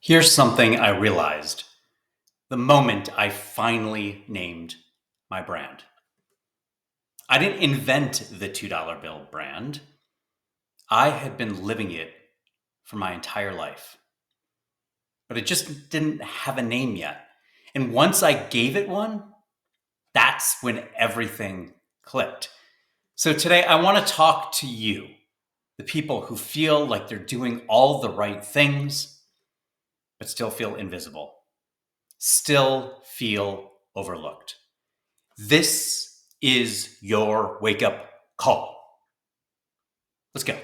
Here's something I realized the moment I finally named my brand. I didn't invent the $2 bill brand. I had been living it for my entire life, but it just didn't have a name yet. And once I gave it one, that's when everything clicked. So today I want to talk to you, the people who feel like they're doing all the right things, but still feel invisible, still feel overlooked. This is your wake up call. Let's go.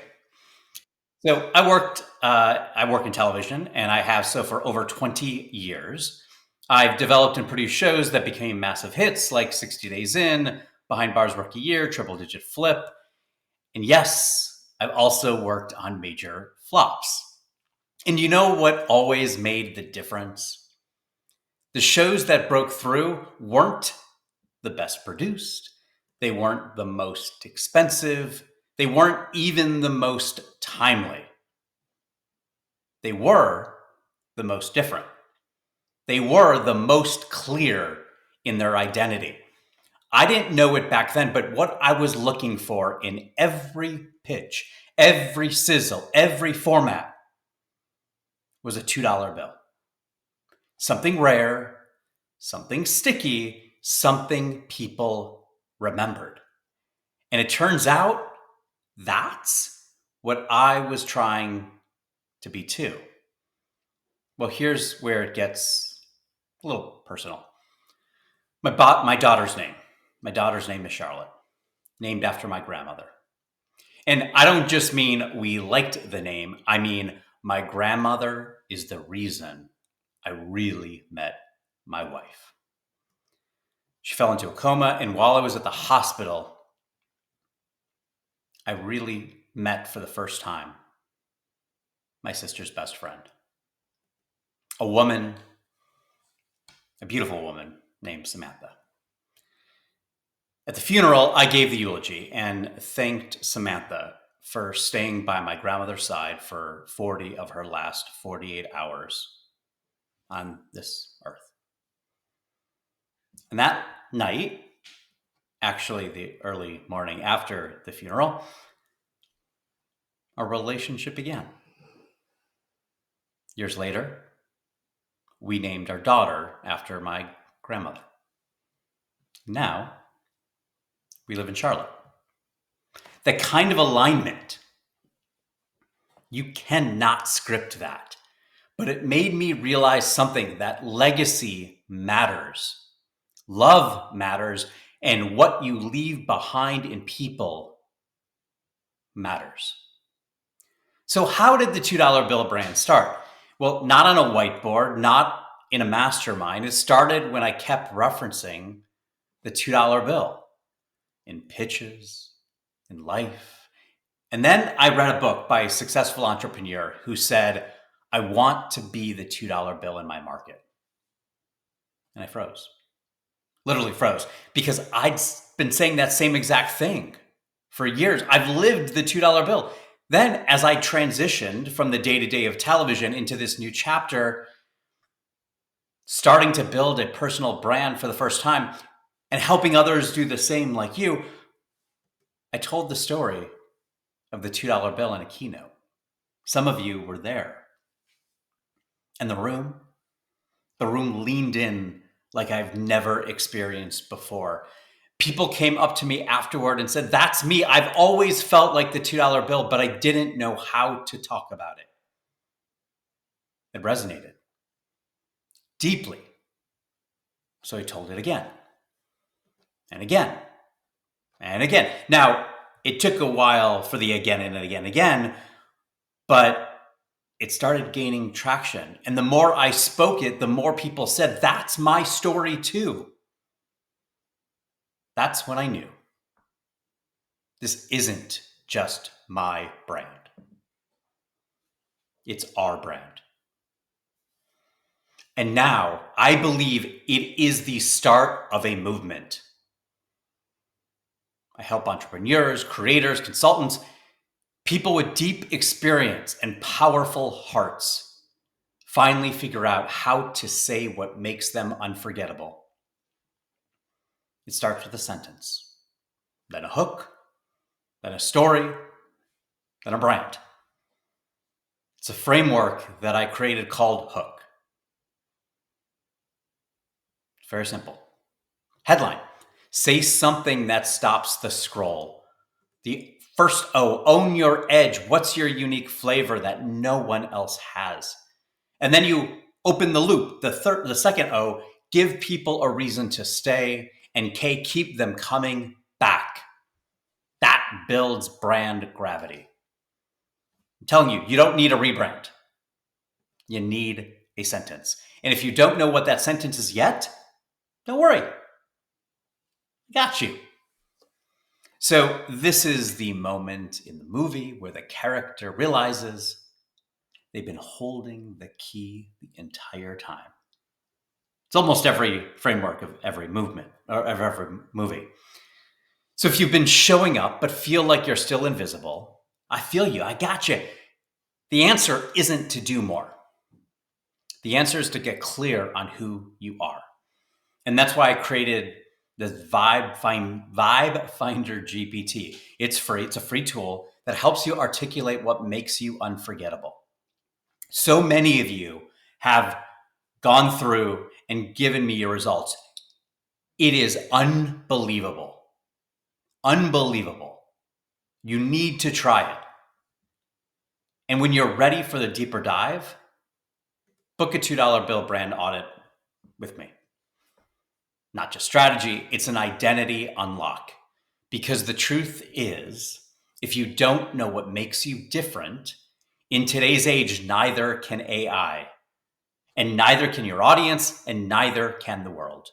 So I work in television, and I have so for over 20 years. I've developed and produced shows that became massive hits, like 60 Days In, Behind Bars Rookie Year, Triple Digit Flip, and yes, I've also worked on major flops. And you know what always made the difference? The shows that broke through weren't the best produced. They weren't the most expensive. They weren't even the most timely. They were the most different. They were the most clear in their identity. I didn't know it back then, but what I was looking for in every pitch, every sizzle, every format was a $2 bill. Something rare, something sticky, something people remembered. And it turns out that's what I was trying to be too. Well, here's where it gets a little personal. My daughter's name. My daughter's name is Charlotte, named after my grandmother. And I don't just mean we liked the name. I mean, my grandmother is the reason I really met my wife. She fell into a coma, and while I was at the hospital, I really met for the first time my sister's best friend. A woman, a beautiful woman named Samantha. At the funeral, I gave the eulogy and thanked Samantha for staying by my grandmother's side for 40 of her last 48 hours on this earth. And that night, actually the early morning after the funeral, our relationship began. Years later, we named our daughter after my grandmother. Now, we live in Charlotte. That kind of alignment, you cannot script that. But it made me realize something, that legacy matters. Love matters, and what you leave behind in people matters. So how did the $2 bill brand start? Well, not on a whiteboard, not in a mastermind. It started when I kept referencing the $2 bill in pitches, in life. And then I read a book by a successful entrepreneur who said, I want to be the $2 bill in my market. And I froze. Literally froze, because I'd been saying that same exact thing for years. I've lived the $2 bill. Then, as I transitioned from the day-to-day of television into this new chapter, starting to build a personal brand for the first time and helping others do the same like you, I told the story of the $2 bill in a keynote. Some of you were there. And the room leaned in like I've never experienced before. People came up to me afterward and said, that's me. I've always felt like the $2 bill, but I didn't know how to talk about it. It resonated deeply. So I told it again and again and again. Now, it took a while for the again and again, but it started gaining traction. And the more I spoke it, the more people said, that's my story too. That's when I knew this isn't just my brand. It's our brand. And now I believe it is the start of a movement. I help entrepreneurs, creators, consultants, people with deep experience and powerful hearts finally figure out how to say what makes them unforgettable, it starts with a sentence, then a hook, then a story, then a brand. It's a framework that I created called Hook. It's very simple. Headline: say something that stops the scroll. The first O, own your edge. What's your unique flavor that no one else has? And then you open the loop. The second O, give people a reason to stay. And K, keep them coming back. That builds brand gravity. I'm telling you, you don't need a rebrand. You need a sentence. And if you don't know what that sentence is yet, don't worry. Got you. So this is the moment in the movie where the character realizes they've been holding the key the entire time. It's almost every framework of every movement or of every movie. So if you've been showing up but feel like you're still invisible, I feel you. I got you. The answer isn't to do more. The answer is to get clear on who you are. And that's why I created this Vibe Finder GPT. It's free. It's a free tool that helps you articulate what makes you unforgettable. So many of you have gone through and given me your results. It is unbelievable. Unbelievable. You need to try it. And when you're ready for the deeper dive, book a $2 bill brand audit with me. Not just strategy, it's an identity unlock. Because the truth is, if you don't know what makes you different, in today's age, neither can AI, and neither can your audience, and neither can the world.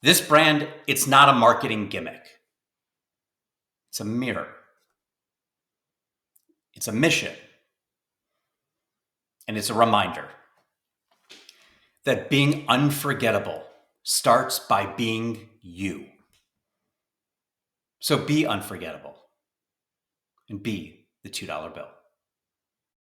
This brand, it's not a marketing gimmick. It's a mirror. It's a mission. And it's a reminder that being unforgettable starts by being you. So be unforgettable and be the $2 bill.